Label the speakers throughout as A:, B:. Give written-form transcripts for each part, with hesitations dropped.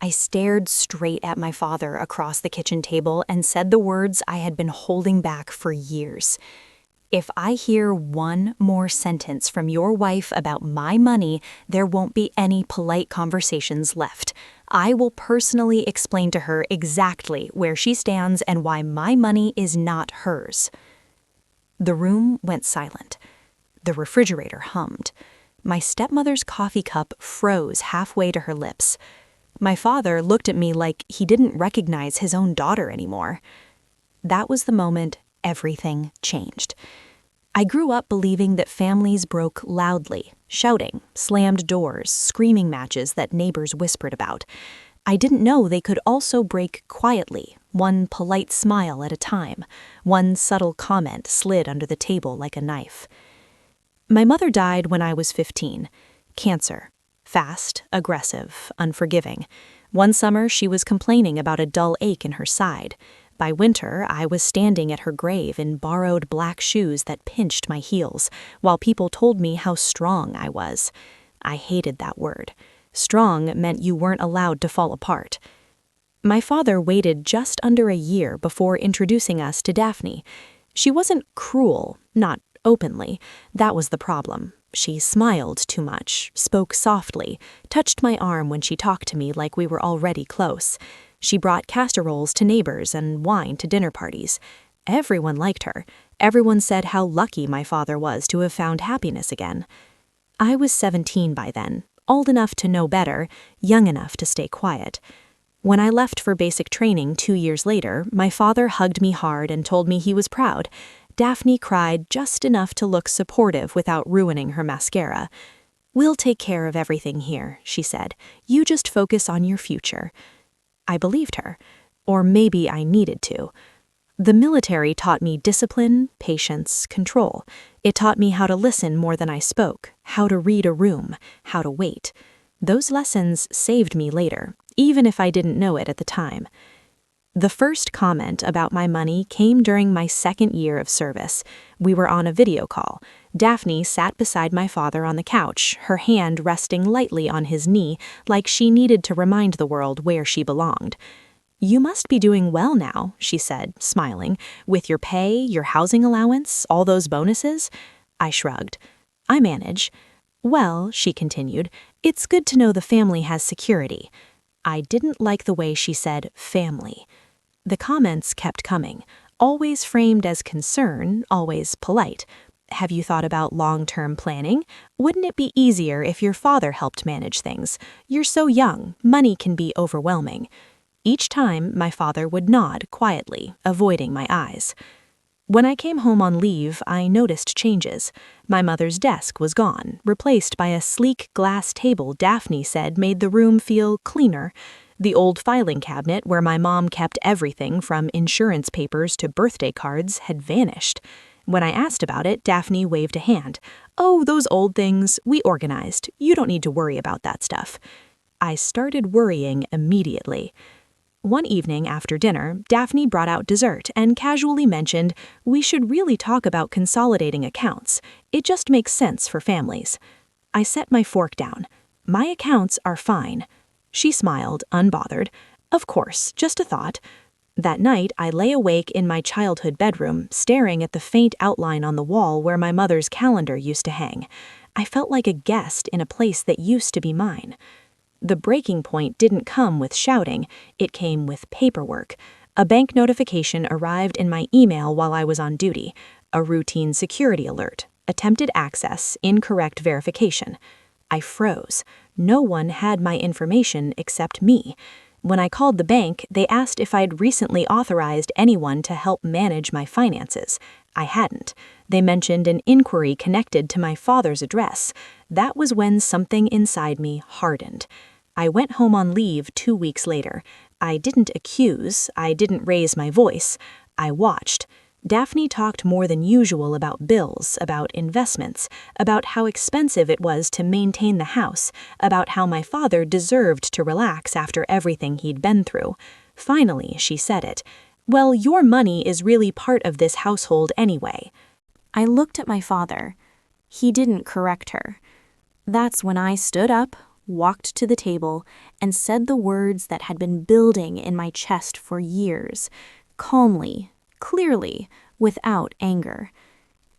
A: I stared straight at my father across the kitchen table and said the words I had been holding back for years. If I hear one more sentence from your wife about my money, there won't be any polite conversations left. I will personally explain to her exactly where she stands and why my money is not hers. The room went silent. The refrigerator hummed. My stepmother's coffee cup froze halfway to her lips. My father looked at me like he didn't recognize his own daughter anymore. That was the moment everything changed. I grew up believing that families broke loudly, shouting, slammed doors, screaming matches that neighbors whispered about. I didn't know they could also break quietly, one polite smile at a time, one subtle comment slid under the table like a knife. My mother died when I was 15. Cancer. Fast, aggressive, unforgiving. One summer, she was complaining about a dull ache in her side. By winter, I was standing at her grave in borrowed black shoes that pinched my heels, while people told me how strong I was. I hated that word. Strong meant you weren't allowed to fall apart. My father waited just under a year before introducing us to Daphne. She wasn't cruel, not openly. That was the problem. She smiled too much, spoke softly, touched my arm when she talked to me like we were already close. She brought casseroles to neighbors and wine to dinner parties. Everyone liked her. Everyone said how lucky my father was to have found happiness again. I was 17 by then, old enough to know better, young enough to stay quiet. When I left for basic training 2 years later, my father hugged me hard and told me he was proud. Daphne cried just enough to look supportive without ruining her mascara. "We'll take care of everything here," she said. "You just focus on your future." I believed her. Or maybe I needed to. The military taught me discipline, patience, control. It taught me how to listen more than I spoke, how to read a room, how to wait. Those lessons saved me later, even if I didn't know it at the time. The first comment about my money came during my second year of service. We were on a video call. Daphne sat beside my father on the couch, her hand resting lightly on his knee, like she needed to remind the world where she belonged. "You must be doing well now," she said, smiling, "with your pay, your housing allowance, all those bonuses." I shrugged. "I manage." "Well," she continued, "it's good to know the family has security." I didn't like the way she said family. The comments kept coming, always framed as concern, always polite. "Have you thought about long-term planning? Wouldn't it be easier if your father helped manage things? You're so young, money can be overwhelming." Each time, my father would nod quietly, avoiding my eyes. When I came home on leave, I noticed changes. My mother's desk was gone, replaced by a sleek glass table Daphne said made the room feel cleaner. The old filing cabinet where my mom kept everything from insurance papers to birthday cards had vanished. When I asked about it, Daphne waved a hand. "Oh, those old things, we organized. You don't need to worry about that stuff." I started worrying immediately. One evening after dinner, Daphne brought out dessert and casually mentioned, "We should really talk about consolidating accounts. It just makes sense for families." I set my fork down. "My accounts are fine." She smiled, unbothered. "Of course, just a thought." That night, I lay awake in my childhood bedroom, staring at the faint outline on the wall where my mother's calendar used to hang. I felt like a guest in a place that used to be mine. The breaking point didn't come with shouting, it came with paperwork. A bank notification arrived in my email while I was on duty. A routine security alert. Attempted access, incorrect verification. I froze. No one had my information except me. When I called the bank, they asked if I'd recently authorized anyone to help manage my finances. I hadn't. They mentioned an inquiry connected to my father's address. That was when something inside me hardened. I went home on leave 2 weeks later. I didn't accuse, I didn't raise my voice. I watched. Daphne talked more than usual about bills, about investments, about how expensive it was to maintain the house, about how my father deserved to relax after everything he'd been through. Finally, she said it. "Well, your money is really part of this household anyway." I looked at my father. He didn't correct her. That's when I stood up,
B: walked to the table, and said the words that had been building in my chest for years, calmly, clearly, without anger.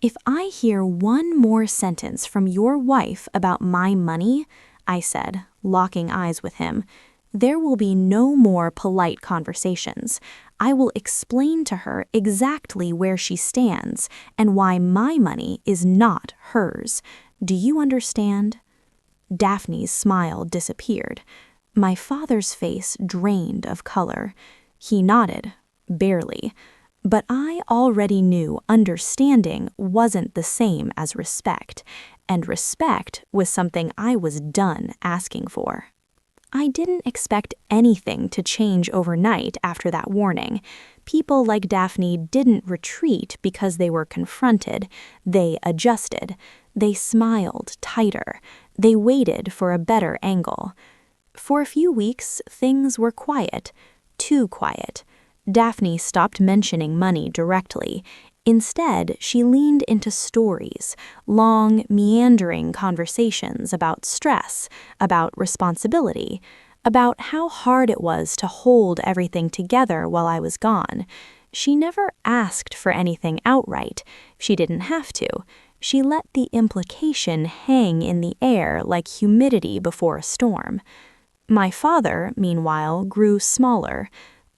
B: "If I hear one more sentence from your wife about my money," I said, locking eyes with him, "there will be no more polite conversations. I will explain to her exactly where she stands and why my money is not hers. Do you understand?" Daphne's smile disappeared. My father's face drained of color. He nodded, barely. But I already knew understanding wasn't the same as respect, and respect was something I was done asking for. I didn't expect anything to change overnight after that warning. People like Daphne didn't retreat because they were confronted. They adjusted. They smiled tighter. They waited for a better angle. For a few weeks, things were quiet. Too quiet. Daphne stopped mentioning money directly. Instead, she leaned into stories, long, meandering conversations about stress, about responsibility, about how hard it was to hold everything together while I was gone. She never asked for anything outright. She didn't have to. She let the implication hang in the air like humidity before a storm. My father, meanwhile, grew smaller.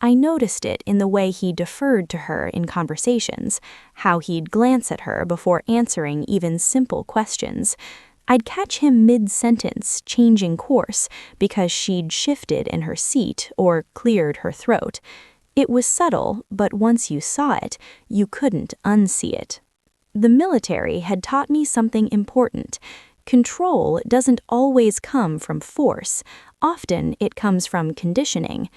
B: I noticed it in the way he deferred to her in conversations, how he'd glance at her before answering even simple questions. I'd catch him mid-sentence, changing course, because she'd shifted in her seat or cleared her throat. It was subtle, but once you saw it, you couldn't unsee it. The military had taught me something important. Control doesn't always come from force. Often it comes from conditioning.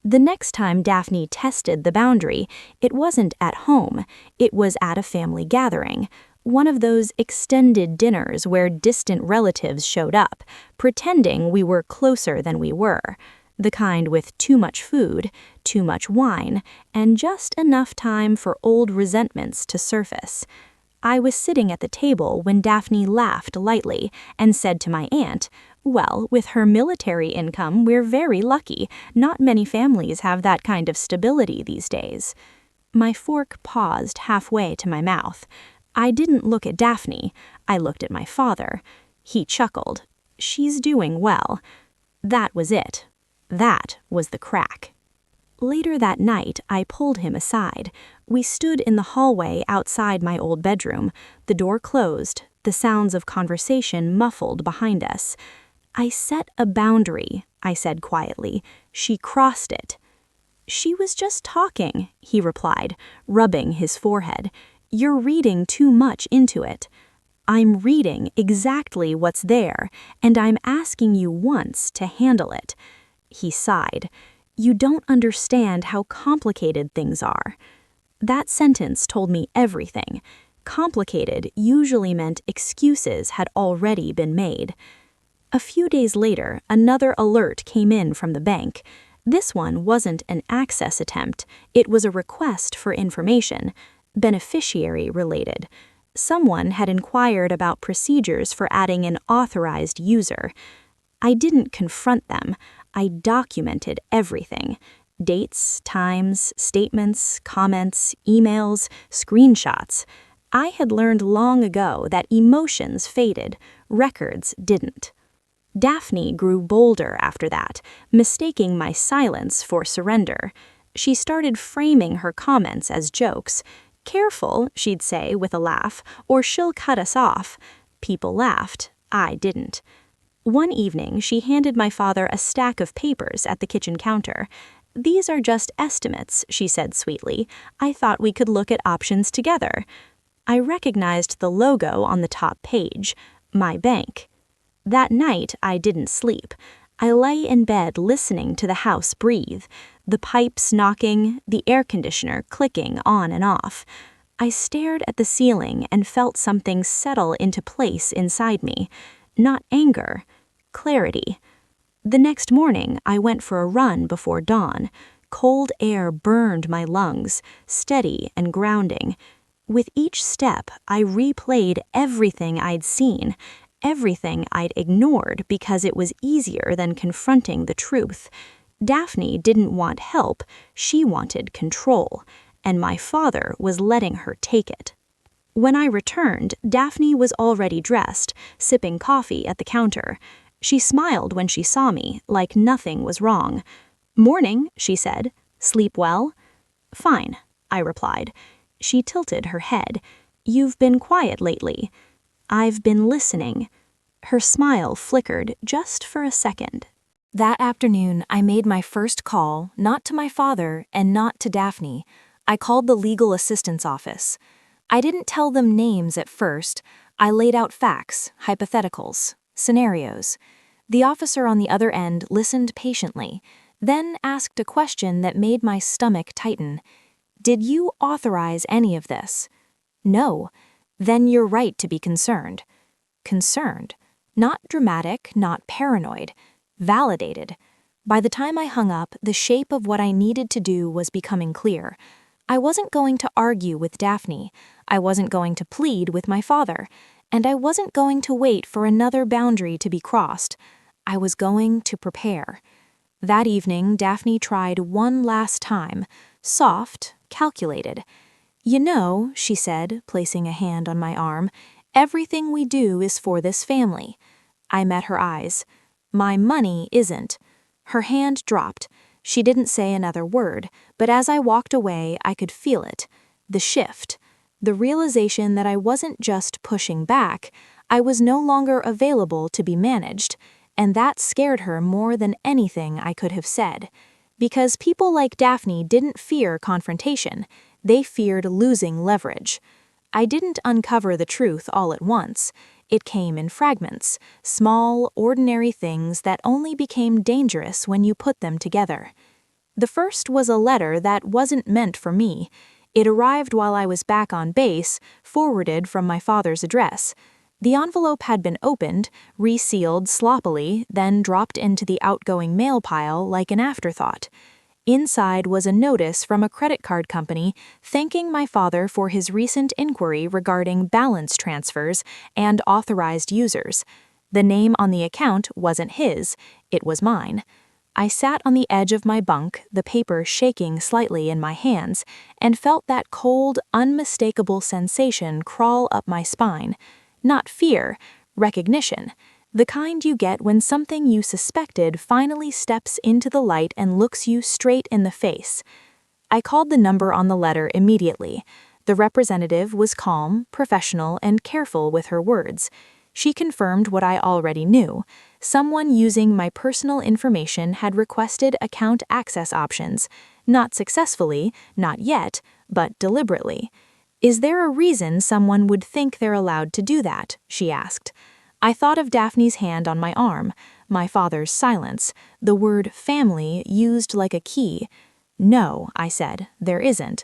B: The next time Daphne tested the boundary, it wasn't at home, it was at a family gathering, one of those extended dinners where distant relatives showed up, pretending we were closer than we were, the kind with too much food, too much wine, and just enough time for old resentments to surface. I was sitting at the table when Daphne laughed lightly and said to my aunt, "Well, with her military income, we're very lucky. Not many families have that kind of stability these days." My fork paused halfway to my mouth. I didn't look at Daphne. I looked at my father. He chuckled. "She's doing well." That was it. That was the crack. Later that night, I pulled him aside. We stood in the hallway outside my old bedroom, the door closed, the sounds of conversation muffled behind us. "I set a boundary," I said quietly. "She crossed it." "She was just talking," he replied, rubbing his forehead. "You're reading too much into it." "I'm reading exactly what's there, and I'm asking you once to handle it." He sighed. "You don't understand how complicated things are." That sentence told me everything. Complicated usually meant excuses had already been made. A few days later, another alert came in from the bank. This one wasn't an access attempt. It was a request for information, beneficiary related. Someone had inquired about procedures for adding an authorized user. I didn't confront them. I documented everything. Dates, times, statements, comments, emails, screenshots. I had learned long ago that emotions faded, records didn't. Daphne grew bolder after that, mistaking my silence for surrender. She started framing her comments as jokes. "Careful," she'd say with a laugh, "or she'll cut us off." People laughed. I didn't. One evening, she handed my father a stack of papers at the kitchen counter. "These are just estimates," she said sweetly. "I thought we could look at options together." I recognized the logo on the top page, my bank. That night, I didn't sleep. I lay in bed listening to the house breathe, the pipes knocking, the air conditioner clicking on and off. I stared at the ceiling and felt something settle into place inside me. Not anger, clarity. The next morning, I went for a run before dawn. Cold air burned my lungs, steady and grounding. With each step, I replayed everything I'd seen, everything I'd ignored because it was easier than confronting the truth. Daphne didn't want help, she wanted control, and my father was letting her take it. When I returned, Daphne was already dressed, sipping coffee at the counter. She smiled when she saw me, like nothing was wrong. "Morning," she said. "Sleep well?" "Fine," I replied. She tilted her head. "You've been quiet lately." "I've been listening." Her smile flickered just for a second.
A: That afternoon, I made my first call, not to my father and not to Daphne. I called the legal assistance office. I didn't tell them names at first. I laid out facts, hypotheticals, scenarios. The officer on the other end listened patiently, then asked a question that made my stomach tighten. "Did you authorize any of this?" "No." "Then you're right to be concerned." Concerned. Not dramatic, not paranoid. Validated. By the time I hung up, the shape of what I needed to do was becoming clear. I wasn't going to argue with Daphne. I wasn't going to plead with my father. And I wasn't going to wait for another boundary to be crossed. I was going to prepare. That evening, Daphne tried one last time. Soft, calculated. "You know," she said, placing a hand on my arm, "everything we do is for this family." I met her eyes. "My money isn't." Her hand dropped. She didn't say another word, but as I walked away, I could feel it. The shift. The realization that I wasn't just pushing back, I was no longer available to be managed, and that scared her more than anything I could have said. Because people like Daphne didn't fear confrontation, they feared losing leverage. I didn't uncover the truth all at once. It came in fragments, small, ordinary things that only became dangerous when you put them together. The first was a letter that wasn't meant for me. It arrived while I was back on base, forwarded from my father's address. The envelope had been opened, resealed sloppily, then dropped into the outgoing mail pile like an afterthought. Inside was a notice from a credit card company thanking my father for his recent inquiry regarding balance transfers and authorized users. The name on the account wasn't his, it was mine. I sat on the edge of my bunk, the paper shaking slightly in my hands, and felt that cold, unmistakable sensation crawl up my spine. Not fear, recognition. The kind you get when something you suspected finally steps into the light and looks you straight in the face. I called the number on the letter immediately. The representative was calm, professional, and careful with her words. She confirmed what I already knew. Someone using my personal information had requested account access options. Not successfully, not yet, but deliberately. "Is there a reason someone would think they're allowed to do that?" she asked. I thought of Daphne's hand on my arm, my father's silence, the word family used like a key. "No," I said, "there isn't."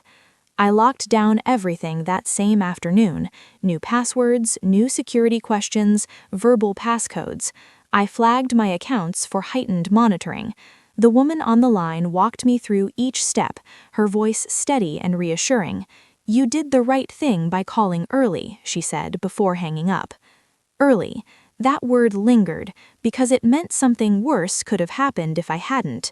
A: I locked down everything that same afternoon. New passwords, new security questions, verbal passcodes. I flagged my accounts for heightened monitoring. The woman on the line walked me through each step, her voice steady and reassuring. "You did the right thing by calling early," she said before hanging up. Early. That word lingered, because it meant something worse could have happened if I hadn't.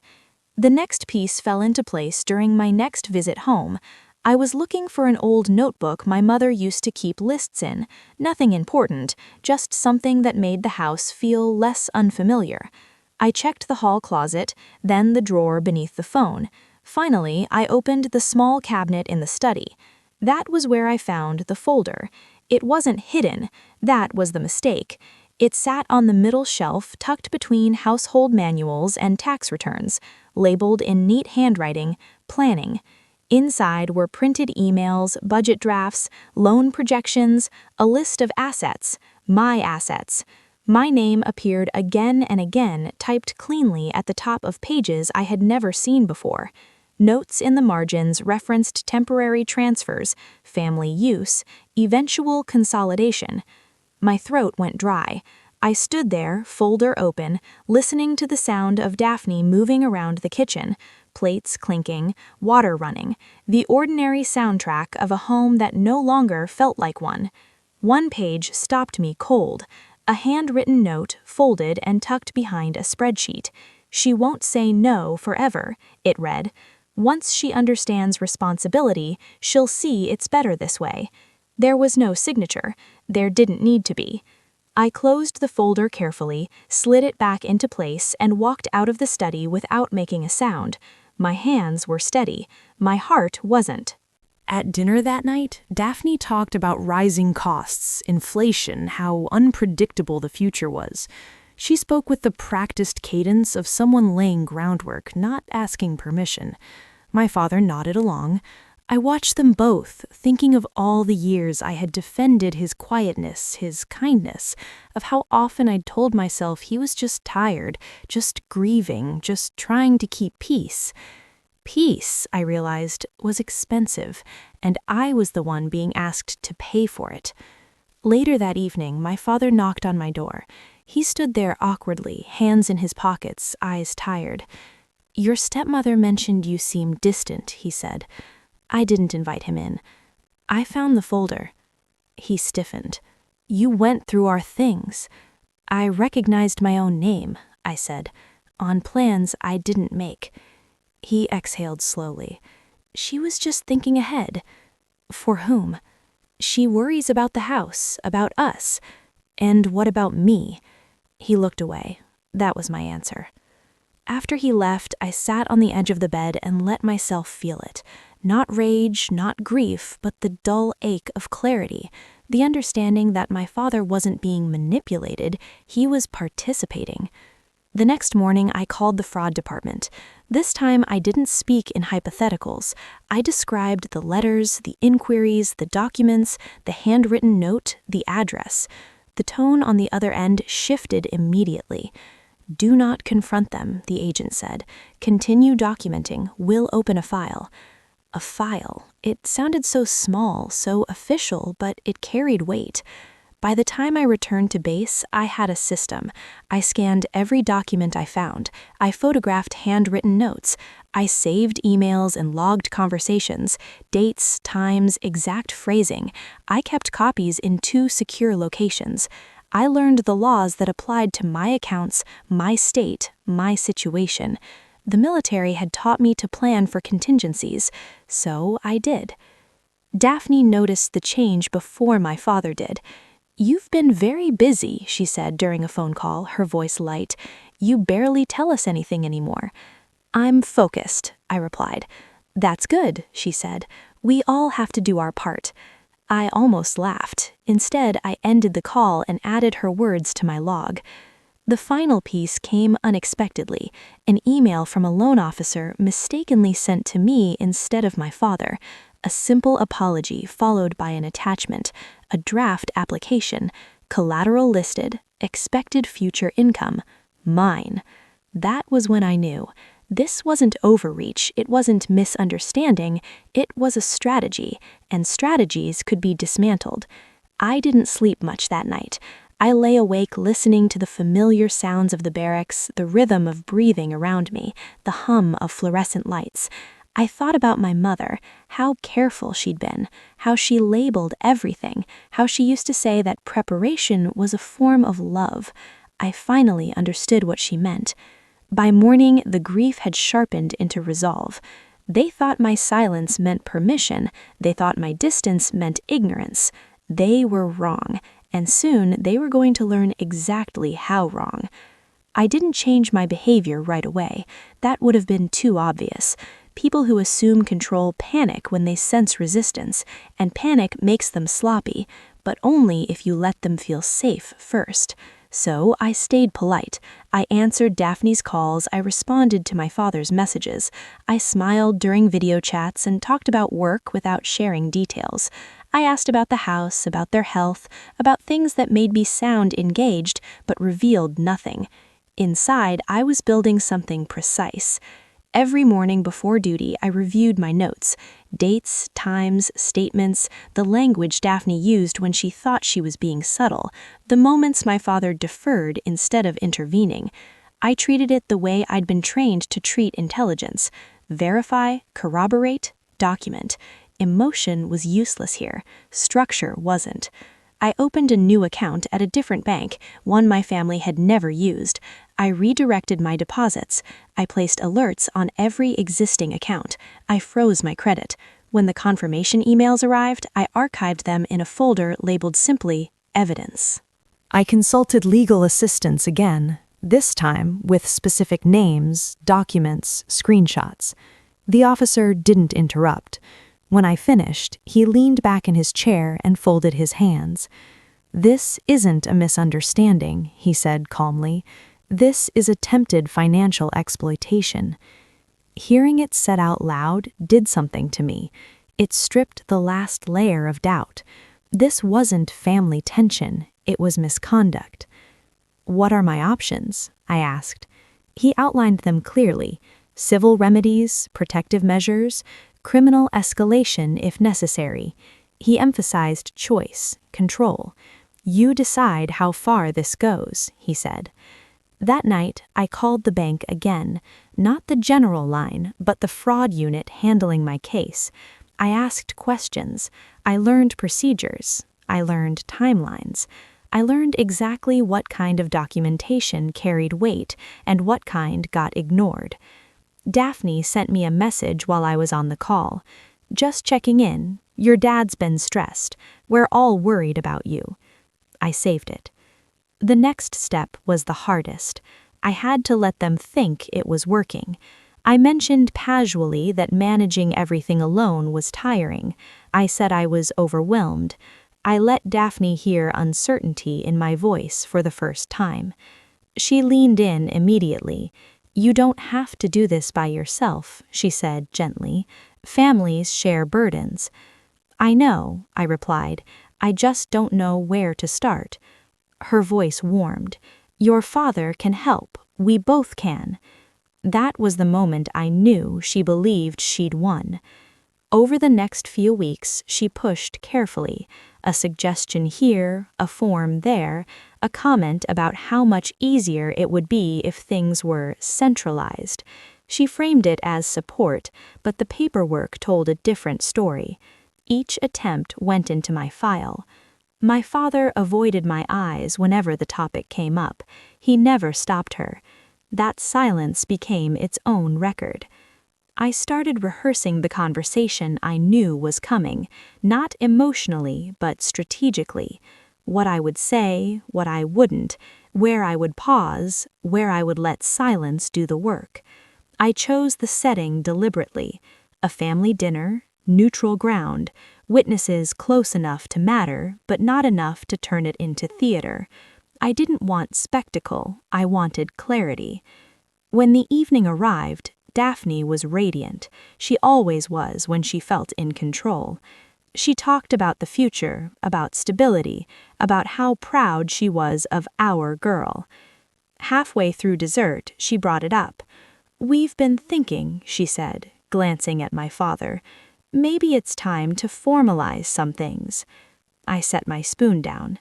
A: The next piece fell into place during my next visit home. I was looking for an old notebook my mother used to keep lists in, nothing important, just something that made the house feel less unfamiliar. I checked the hall closet, then the drawer beneath the phone. Finally, I opened the small cabinet in the study. That was where I found the folder. It wasn't hidden, that was the mistake. It sat on the middle shelf tucked between household manuals and tax returns, labeled in neat handwriting, planning. Inside were printed emails, budget drafts, loan projections, a list of assets, my assets. My name appeared again and again, typed cleanly at the top of pages I had never seen before. Notes in the margins referenced temporary transfers, family use, eventual consolidation. My throat went dry. I stood there, folder open, listening to the sound of Daphne moving around the kitchen, plates clinking, water running, the ordinary soundtrack of a home that no longer felt like one. One page stopped me cold.
B: A handwritten note folded and tucked behind a spreadsheet. "She won't say no forever," it read. "Once she understands responsibility, she'll see it's better this way." There was no signature. There didn't need to be. I closed the folder carefully, slid it back into place, and walked out of the study without making a sound. My hands were steady. My heart wasn't.
C: At dinner that night, Daphne talked about rising costs, inflation, how unpredictable the future was. She spoke with the practiced cadence of someone laying groundwork, not asking permission. My father nodded along. I watched them both, thinking of all the years I had defended his quietness, his kindness, of how often I'd told myself he was just tired, just grieving, just trying to keep peace. Peace, I realized, was expensive, and I was the one being asked to pay for it. Later that evening, my father knocked on my door. He stood there awkwardly, hands in his pockets, eyes tired. "Your stepmother mentioned you seemed distant," he said. I didn't invite him in. "I found the folder." He stiffened. "You went through our things." "I recognized my own name," I said, "on plans I didn't make." He exhaled slowly. "She was just thinking ahead." "For whom?" "She worries about the house, about us." "And what about me?" He looked away. That was my answer. After he left, I sat on the edge of the bed and let myself feel it. Not rage, not grief, but the dull ache of clarity, the understanding that my father wasn't being manipulated, he was participating. The next morning, I called the fraud department. This time, I didn't speak in hypotheticals. I described the letters, the inquiries, the documents, the handwritten note, the address. The tone on the other end shifted immediately. "Do not confront them," the agent said. "Continue documenting. We'll open a file." A file. It sounded so small, so official, but it carried weight. By the time I returned to base, I had a system. I scanned every document I found. I photographed handwritten notes. I saved emails and logged conversations, dates, times, exact phrasing. I kept copies in 2 secure locations. I learned the laws that applied to my accounts, my state, my situation. The military had taught me to plan for contingencies, so I did. Daphne noticed the change before my father did. "You've been very busy," she said during a phone call, her voice light. "You barely tell us anything anymore." "I'm focused," I replied. "That's good," she said. "We all have to do our part." I almost laughed. Instead, I ended the call and added her words to my log. The final piece came unexpectedly, an email from a loan officer mistakenly sent to me instead of my father. A simple apology followed by an attachment, a draft application, collateral listed, expected future income, mine. That was when I knew. This wasn't overreach, it wasn't misunderstanding, it was a strategy, and strategies could be dismantled. I didn't sleep much that night. I lay awake listening to the familiar sounds of the barracks, the rhythm of breathing around me, the hum of fluorescent lights. I thought about my mother, how careful she'd been, how she labeled everything, how she used to say that preparation was a form of love. I finally understood what she meant. By morning, the grief had sharpened into resolve. They thought my silence meant permission. They thought my distance meant ignorance. They were wrong, and soon they were going to learn exactly how wrong. I didn't change my behavior right away. That would have been too obvious. People who assume control panic when they sense resistance, and panic makes them sloppy, but only if you let them feel safe first. So I stayed polite. I answered Daphne's calls, I responded to my father's messages. I smiled during video chats and talked about work without sharing details. I asked about the house, about their health, about things that made me sound engaged, but revealed nothing. Inside, I was building something precise. Every morning before duty, I reviewed my notes. Dates, times, statements, the language Daphne used when she thought she was being subtle, the moments my father deferred instead of intervening. I treated it the way I'd been trained to treat intelligence. Verify, corroborate, document. Emotion was useless here. Structure wasn't.
B: I opened a new account at a different bank, one my family had never used. I redirected my deposits. I placed alerts on every existing account. I froze my credit. When the confirmation emails arrived, I archived them in a folder labeled simply Evidence.
C: I consulted legal assistance again, this time with specific names, documents, screenshots. The officer didn't interrupt. When I finished, he leaned back in his chair and folded his hands. "This isn't a misunderstanding," he said calmly. "This is attempted financial exploitation." Hearing it said out loud did something to me. It stripped the last layer of doubt. This wasn't family tension, it was misconduct. "What are my options?" I asked. He outlined them clearly: civil remedies, protective measures, criminal escalation if necessary. He emphasized choice, control. "You decide how far this goes," he said. That night, I called the bank again, not the general line, but the fraud unit handling my case. I asked questions. I learned procedures. I learned timelines. I learned exactly what kind of documentation carried weight and what kind got ignored. Daphne sent me a message while I was on the call. "Just checking in. Your dad's been stressed. We're all worried about you." I saved it. The next step was the hardest. I had to let them think it was working. I mentioned casually that managing everything alone was tiring. I said I was overwhelmed. I let Daphne hear uncertainty in my voice for the first time. She leaned in immediately. "You don't have to do this by yourself," she said gently. "Families share burdens." "I know," I replied. "I just don't know where to start." Her voice warmed. "Your father can help. We both can." That was the moment I knew she believed she'd won. Over the next few weeks, she pushed carefully. A suggestion here, a form there, a comment about how much easier it would be if things were centralized. She framed it as support, but the paperwork told a different story. Each attempt went into my file. My father avoided my eyes whenever the topic came up. He never stopped her. That silence became its own record. I started rehearsing the conversation I knew was coming, not emotionally, but strategically. What I would say, what I wouldn't, where I would pause, where I would let silence do the work. I chose the setting deliberately: a family dinner, neutral ground, witnesses close enough to matter, but not enough to turn it into theater. I didn't want spectacle, I wanted clarity. When the evening arrived, Daphne was radiant. She always was when she felt in control. She talked about the future, about stability, about how proud she was of our girl. Halfway through dessert, she brought it up. "We've been thinking," she said, glancing at my father. "Maybe it's time to formalize some things." I set my spoon down.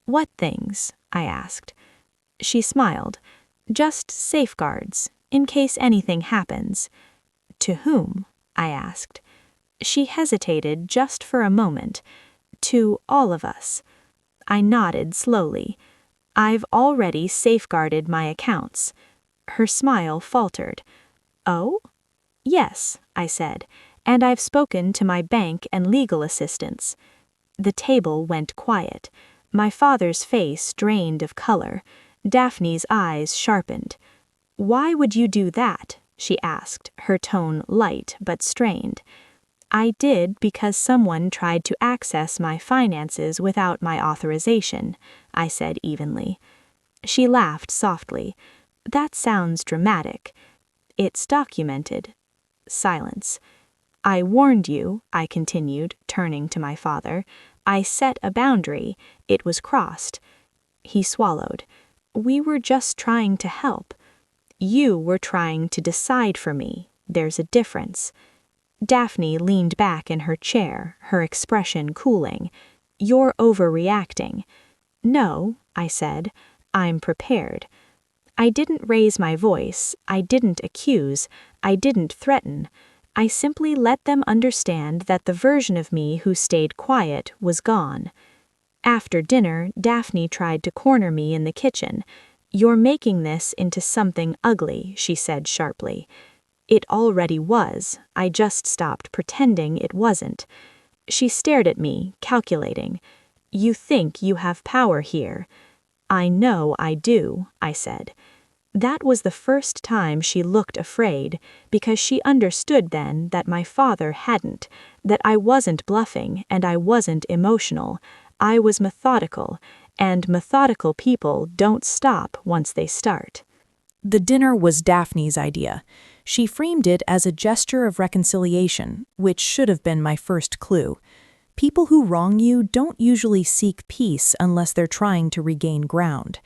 C: "What things?" I asked. She smiled. "Just safeguards, in case anything happens." "To whom?" I asked. She hesitated just for a moment. "To all of us." I nodded slowly. "I've already safeguarded my accounts." Her smile faltered. "Oh?" "Yes," I said, "and I've spoken to my bank and legal assistants." The table went quiet. My father's face drained of color. Daphne's eyes sharpened. "Why would you do that?" she asked, her tone light but strained. "I did because someone tried to access my finances without my authorization," I said evenly. She laughed softly. "That sounds dramatic." "It's documented." Silence. "I warned you," I continued, turning to my father. "I set a boundary. It was crossed." He swallowed. "We were just trying to help." "You were trying to decide for me. There's a difference." Daphne leaned back in her chair, her expression cooling. "You're overreacting." "No," I said. "I'm prepared." I didn't raise my voice, I didn't accuse, I didn't threaten. I simply let them understand that the version of me who stayed quiet was gone.
A: After dinner, Daphne tried to corner me in the kitchen. "You're making this into something ugly," she said sharply. It already was. I just stopped pretending it wasn't. She stared at me, calculating. "You think you have power here." "I know I do," I said. That was the first time she looked afraid, because she understood then that my father hadn't, that I wasn't bluffing and I wasn't emotional. I was methodical, and methodical people don't stop once they start.
C: The dinner was Daphne's idea. She framed it as a gesture of reconciliation, which should have been my first clue. People who wrong you don't usually seek peace unless they're trying to regain ground.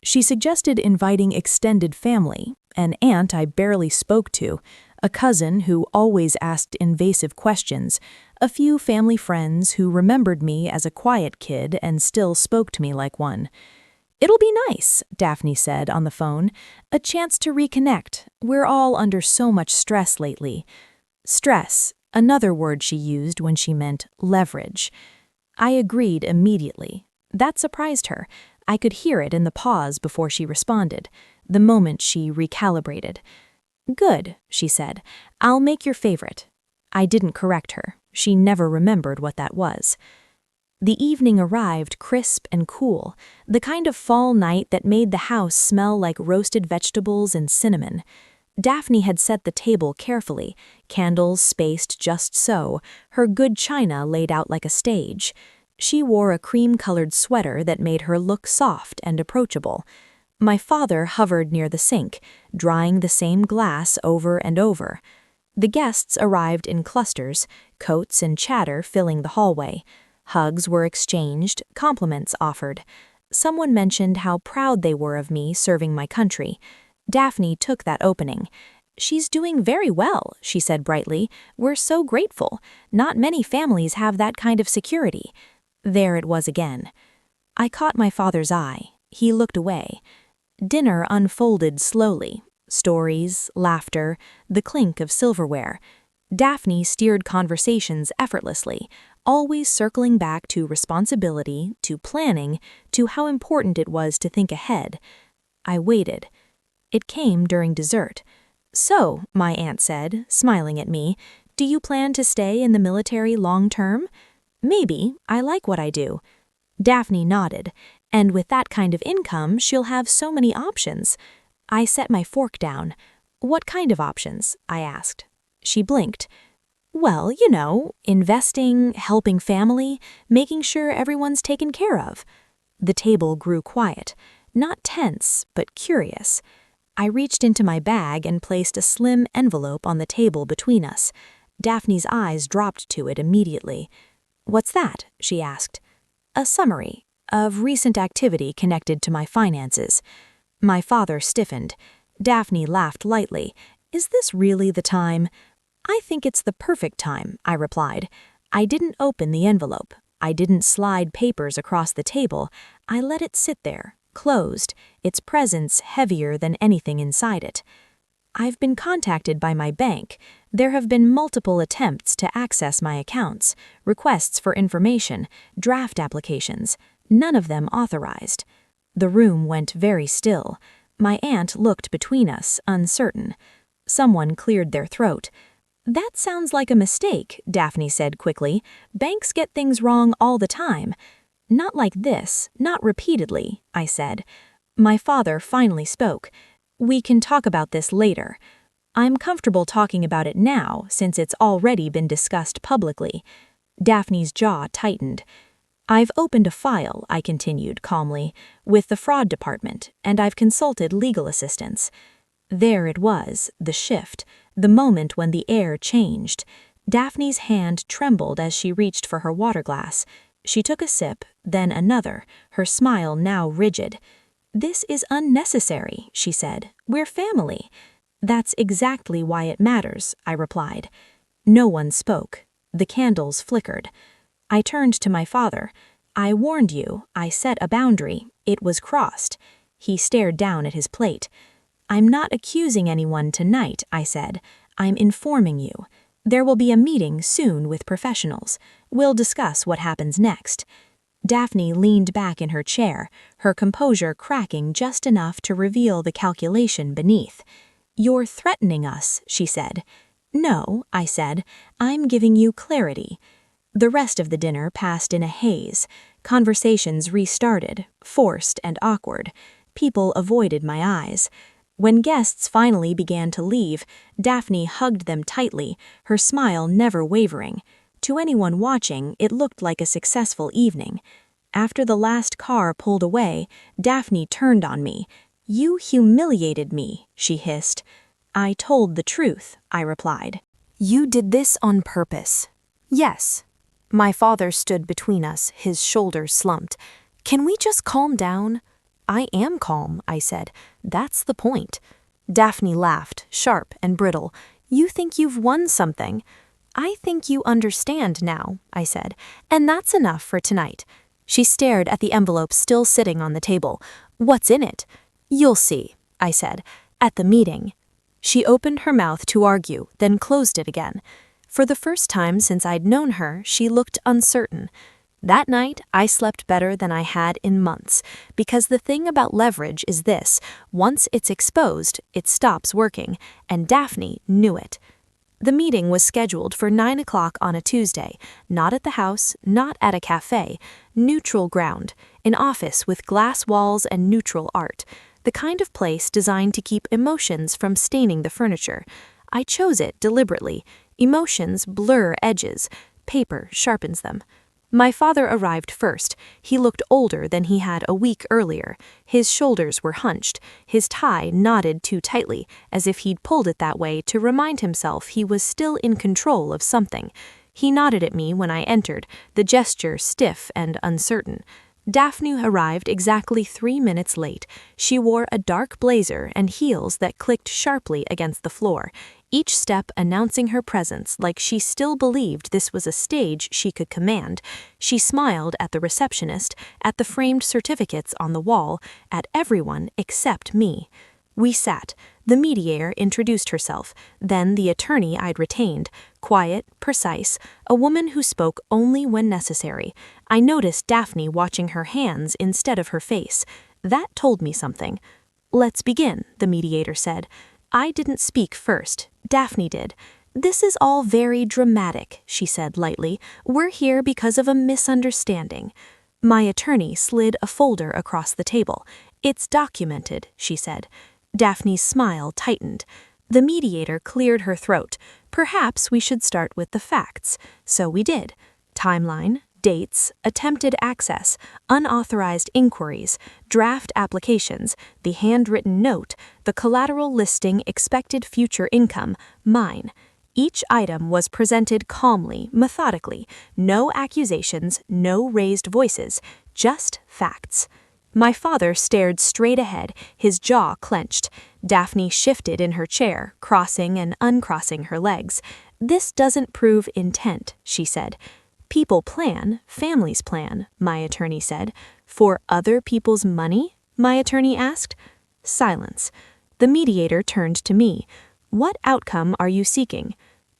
C: She suggested inviting extended family, an aunt I barely spoke to, a cousin who always asked invasive questions, a few family friends who remembered me as a quiet kid and still spoke to me like one. "It'll be nice," Daphne said on the phone. "A chance to reconnect. We're all under so much stress lately." Stress, another word she used when she meant leverage. I agreed immediately. That surprised her. I could hear it in the pause before she responded, the moment she recalibrated. "Good," she said. "I'll make your favorite." I didn't correct her. She never remembered what that was. The evening arrived crisp and cool, the kind of fall night that made the house smell like roasted vegetables and cinnamon. Daphne had set the table carefully, candles spaced just so, her good china laid out like a stage. She wore a cream-colored sweater that made her look soft and approachable. My father hovered near the sink, drying the same glass over and over. The guests arrived in clusters, coats and chatter filling the hallway. Hugs were exchanged, compliments offered. Someone mentioned how proud they were of me serving my country. Daphne took that opening. "She's doing very well," she said brightly. "We're so grateful. Not many families have that kind of security." There it was again. I caught my father's eye. He looked away. Dinner unfolded slowly. Stories, laughter, the clink of silverware. Daphne steered conversations effortlessly, always circling back to responsibility, to planning, to how important it was to think ahead. I waited. It came during dessert. "So," my aunt said, smiling at me, "do you plan to stay in the military long term?" "Maybe. I like what I do." Daphne nodded. "And with that kind of income, she'll have so many options." I set my fork down. "What kind of options?" I asked. She blinked. "Well, you know, investing, helping family, making sure everyone's taken care of." The table grew quiet, not tense, but curious. I reached into my bag and placed a slim envelope on the table between us. Daphne's eyes dropped to it immediately. "What's that?" she asked. "A summary of recent activity connected to my finances." My father stiffened. Daphne laughed lightly. "Is this really the time?" "I think it's the perfect time," I replied. I didn't open the envelope. I didn't slide papers across the table. I let it sit there, closed, its presence heavier than anything inside it. "I've been contacted by my bank. There have been multiple attempts to access my accounts, requests for information, draft applications, none of them authorized." The room went very still. My aunt looked between us, uncertain. Someone cleared their throat. "That sounds like a mistake," Daphne said quickly. "Banks get things wrong all the time." "Not like this, not repeatedly," I said. My father finally spoke. "We can talk about this later. I'm comfortable talking about it now, since it's already been discussed publicly." Daphne's jaw tightened. "I've opened a file," I continued calmly, "with the fraud department, and I've consulted legal assistance." There it was, the shift, the moment when the air changed. Daphne's hand trembled as she reached for her water glass. She took a sip, then another, her smile now rigid. "This is unnecessary," she said. "We're family." "That's exactly why it matters," I replied. No one spoke. The candles flickered. I turned to my father. "I warned you. I set a boundary. It was crossed." He stared down at his plate. "I'm not accusing anyone tonight," I said. "I'm informing you. There will be a meeting soon with professionals. We'll discuss what happens next."
A: Daphne leaned back in her chair, her composure cracking just enough to reveal the calculation beneath. "You're threatening us," she said. "No," I said, "I'm giving you clarity." The rest of the dinner passed in a haze. Conversations restarted, forced and awkward. People avoided my eyes. When guests finally began to leave, Daphne hugged them tightly, her smile never wavering. To anyone watching, it looked like a successful evening. After the last car pulled away, Daphne turned on me. "You humiliated me," she hissed. "I told the truth," I replied.
C: "You did this on purpose." "Yes." My father stood between us, his shoulders slumped. "Can we just calm down?" "I am calm," I said. "That's the point." Daphne laughed, sharp and brittle. "You think you've won something." "I think you understand now," I said, "and that's enough for tonight." She stared at the envelope still sitting on the table. "What's in it?" "You'll see," I said, "at the meeting." She opened her mouth to argue, then closed it again. For the first time since I'd known her, she looked uncertain. That night, I slept better than I had in months, because the thing about leverage is this: once it's exposed, it stops working, and Daphne knew it. The meeting was scheduled for 9 o'clock on a Tuesday, not at the house, not at a cafe, neutral ground, an office with glass walls and neutral art, the kind of place designed to keep emotions from staining the furniture. I chose it deliberately. Emotions blur edges, paper sharpens them. My father arrived first. He looked older than he had a week earlier. His shoulders were hunched, his tie knotted too tightly, as if he'd pulled it that way to remind himself he was still in control of something. He nodded at me when I entered, the gesture stiff and uncertain. Daphne arrived exactly 3 minutes late. She wore a dark blazer and heels that clicked sharply against the floor, each step announcing her presence like she still believed this was a stage she could command. She smiled at the receptionist, at the framed certificates on the wall, at everyone except me. We sat. The mediator introduced herself, then the attorney I'd retained, quiet, precise, a woman who spoke only when necessary. I noticed Daphne watching her hands instead of her face. That told me something. "Let's begin," the mediator said. I didn't speak first. Daphne did. "This is all very dramatic," she said lightly. "We're here because of a misunderstanding." My attorney slid a folder across the table. "It's documented," she said. Daphne's smile tightened. The mediator cleared her throat. "Perhaps we should start with the facts." So we did. Timeline, dates, attempted access, unauthorized inquiries, draft applications, the handwritten note, the collateral listing expected future income, mine. Each item was presented calmly, methodically. No accusations, no raised voices, just facts. My father stared straight ahead, his jaw clenched. Daphne shifted in her chair, crossing and uncrossing her legs. "This doesn't prove intent," she said. "People plan, families plan," my attorney said. "For other people's money?" my attorney asked. Silence. The mediator turned to me. "What outcome are you seeking?"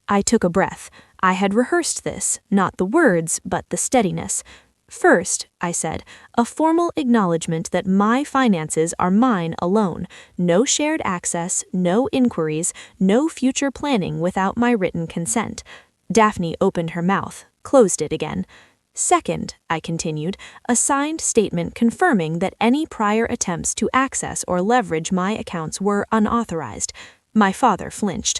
C: I took a breath. I had rehearsed this, not the words, but the steadiness. "First," I said, "a formal acknowledgement that my finances are mine alone. No shared access, no inquiries, no future planning without my written consent." Daphne opened her mouth, closed it again. "Second," I continued, "a signed statement confirming that any prior attempts to access or leverage my accounts were unauthorized." My father flinched.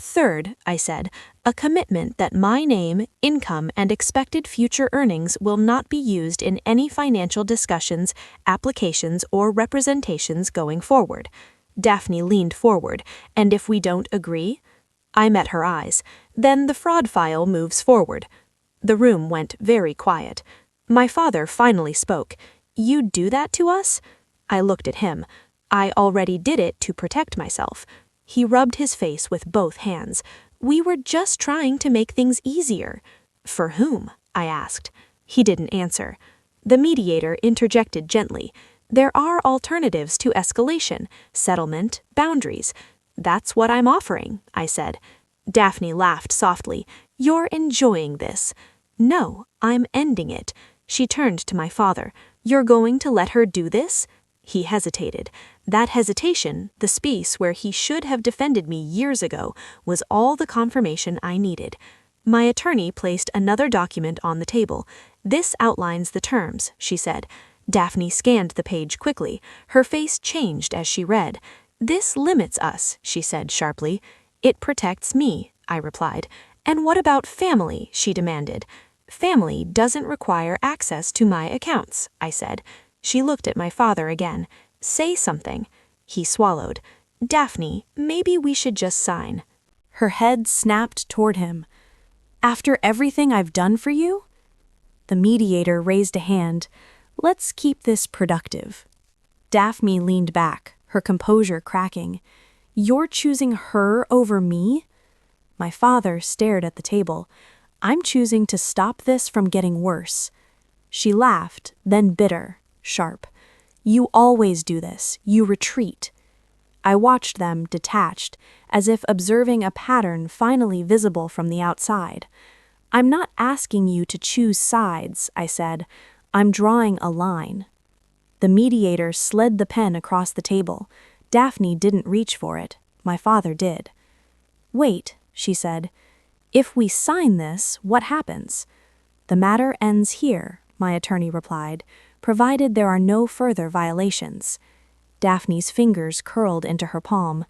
C: "Third," I said, "a commitment that my name, income, and expected future earnings will not be used in any financial discussions, applications, or representations going forward." Daphne leaned forward. "And if we don't agree?" I met her eyes. "Then the fraud file moves forward." The room went very quiet. My father finally spoke. "You'd do that to us?" I looked at him. "I already did it to protect myself." He rubbed his face with both hands. "We were just trying to make things easier." "For whom?" I asked. He didn't answer. The mediator interjected gently. "There are alternatives to escalation, settlement, boundaries." "That's what I'm offering," I said. Daphne laughed softly. "You're enjoying this." "No, I'm ending it."
B: She turned to my father. "You're going to let her do this?" He hesitated. That hesitation, the space where he should have defended me years ago, was all the confirmation I needed. My attorney placed another document on the table. "This outlines the terms," she said. Daphne scanned the page quickly. Her face changed as she read. "This limits us," she said sharply. "It protects me," I replied. "And what about family?" she demanded. "Family doesn't require access to my accounts," I said. She looked at my father again. "Say something." He swallowed. "Daphne, maybe we should just sign." Her head snapped toward him. "After everything I've done for you?" The mediator raised a hand. "Let's keep this productive." Daphne leaned back, her composure cracking. "You're choosing her over me?" My father stared at the table. "I'm choosing to stop this from getting worse." She laughed, then bitter, sharp. "You always do this. You retreat." I watched them, detached, as if observing a pattern finally visible from the outside. "I'm not asking you to choose sides," I said. "I'm drawing a line." The mediator slid the pen across the table. Daphne didn't reach for it. My father did. "Wait," she said. "If we sign this, what happens?" "The matter ends here," my attorney replied, "provided there are no further violations." Daphne's fingers curled into her palm.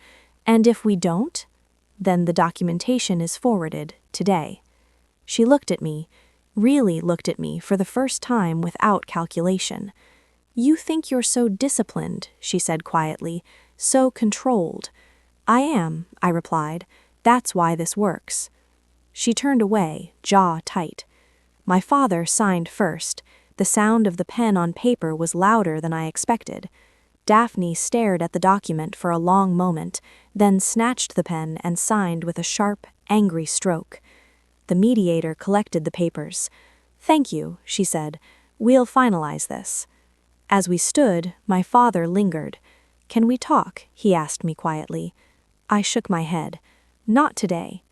B: "And if we don't?" "Then the documentation is forwarded today." She looked at me, really looked at me for the first time without calculation. "You think you're so disciplined," she said quietly, "so controlled." "I am," I replied. "That's why this works." She turned away, jaw tight. My father signed first. The sound of the pen on paper was louder than I expected. Daphne stared at the document for a long moment, then snatched the pen and signed with a sharp, angry stroke. The mediator collected the papers. "Thank you," she said. "We'll finalize this." As we stood, my father lingered. "Can we talk?" he asked me quietly. I shook my head. "Not today."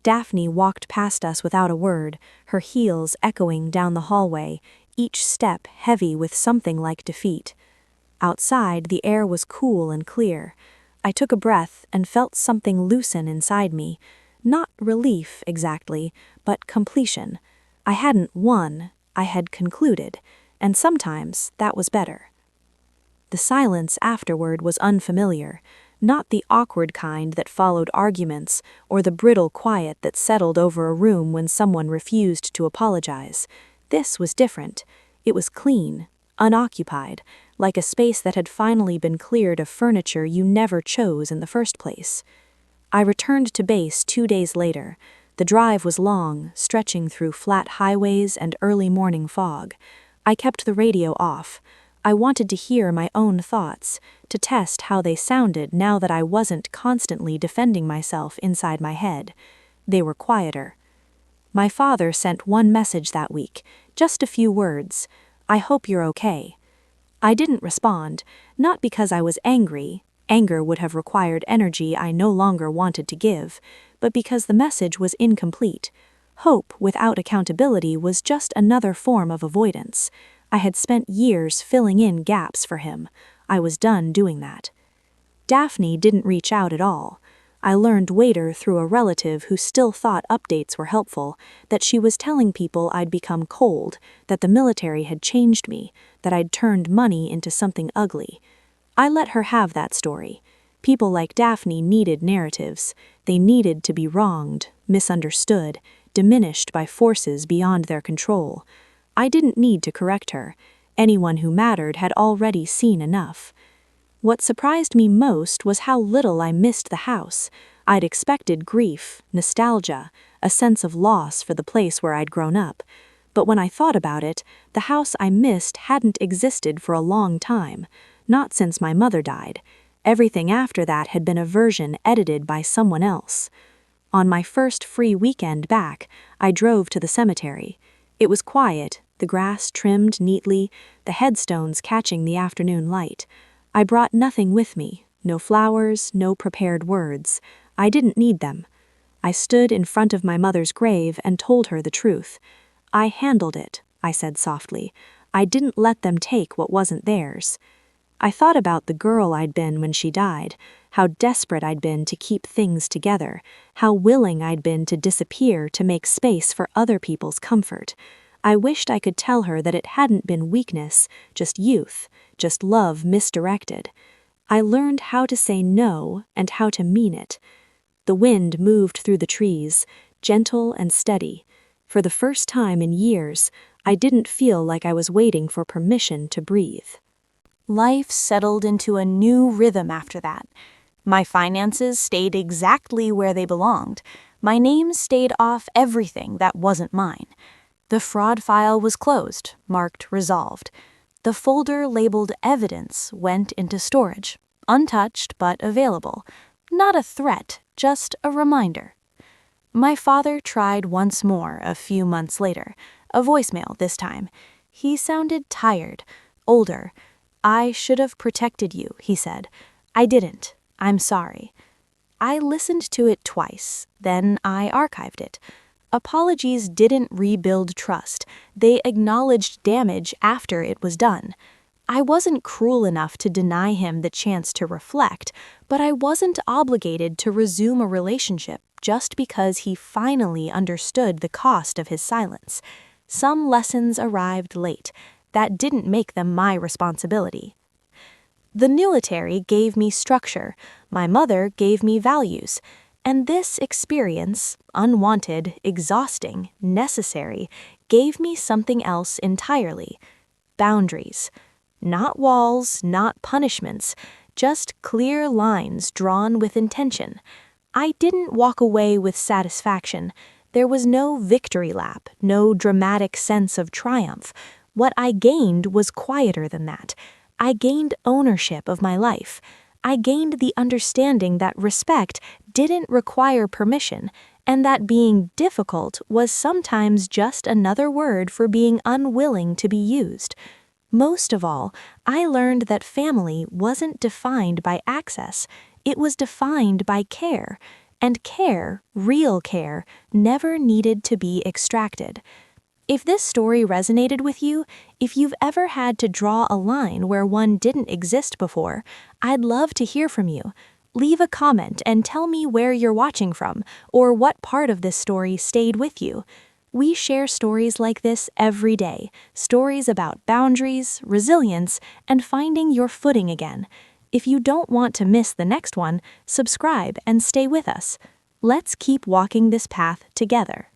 B: Daphne walked past us without a word, her heels echoing down the hallway, each step heavy with something like defeat. Outside, the air was cool and clear. I took a breath and felt something loosen inside me. Not relief, exactly, but completion. I hadn't won, I had concluded, and sometimes that was better. The silence afterward was unfamiliar, not the awkward kind that followed arguments or the brittle quiet that settled over a room when someone refused to apologize. This was different. It was clean, unoccupied, like a space that had finally been cleared of furniture you never chose in the first place. I returned to base 2 days later. The drive was long, stretching through flat highways and early morning fog. I kept the radio off. I wanted to hear my own thoughts, to test how they sounded now that I wasn't constantly defending myself inside my head. They were quieter. My father sent one message that week, just a few words. "I hope you're okay." I didn't respond, not because I was angry. Anger would have required energy I no longer wanted to give, but because the message was incomplete. Hope without accountability was just another form of avoidance. I had spent years filling in gaps for him. I was done doing that. Daphne didn't reach out at all. I learned later through a relative who still thought updates were helpful, that she was telling people I'd become cold, that the military had changed me, that I'd turned money into something ugly. I let her have that story. People like Daphne needed narratives. They needed to be wronged, misunderstood, diminished by forces beyond their control. I didn't need to correct her. Anyone who mattered had already seen enough. What surprised me most was how little I missed the house. I'd expected grief, nostalgia, a sense of loss for the place where I'd grown up. But when I thought about it, the house I missed hadn't existed for a long time, not since my mother died. Everything after that had been a version edited by someone else. On my first free weekend back, I drove to the cemetery. It was quiet, the grass trimmed neatly, the headstones catching the afternoon light. I brought nothing with me, no flowers, no prepared words. I didn't need them. I stood in front of my mother's grave and told her the truth. I handled it, I said softly. I didn't let them take what wasn't theirs. I thought about the girl I'd been when she died, how desperate I'd been to keep things together, how willing I'd been to disappear to make space for other people's comfort. I wished I could tell her that it hadn't been weakness, just youth, just love misdirected. I learned how to say no and how to mean it. The wind moved through the trees, gentle and steady. For the first time in years, I didn't feel like I was waiting for permission to breathe.
A: Life settled into a new rhythm after that. My finances stayed exactly where they belonged. My name stayed off everything that wasn't mine. The fraud file was closed, marked resolved. The folder labeled evidence went into storage, untouched but available. Not a threat, just a reminder. My father tried once more a few months later, a voicemail this time. He sounded tired, older. I should have protected you, he said. I didn't. I'm sorry. I listened to it twice, then I archived it. Apologies didn't rebuild trust. They acknowledged damage after it was done. I wasn't cruel enough to deny him the chance to reflect, but I wasn't obligated to resume a relationship just because he finally understood the cost of his silence. Some lessons arrived late. That didn't make them my responsibility. The military gave me structure. My mother gave me values. And this experience, unwanted, exhausting, necessary, gave me something else entirely. Boundaries. Not walls, not punishments, just clear lines drawn with intention. I didn't walk away with satisfaction. There was no victory lap, no dramatic sense of triumph. What I gained was quieter than that. I gained ownership of my life. I gained the understanding that respect didn't require permission, and that being difficult was sometimes just another word for being unwilling to be used. Most of all, I learned that family wasn't defined by access. It was defined by care. And care, real care, never needed to be extracted. If this story resonated with you, if you've ever had to draw a line where one didn't exist before, I'd love to hear from you. Leave a comment and tell me where you're watching from, or what part of this story stayed with you. We share stories like this every day, stories about boundaries, resilience, and finding your footing again. If you don't want to miss the next one, subscribe and stay with us. Let's keep walking this path together.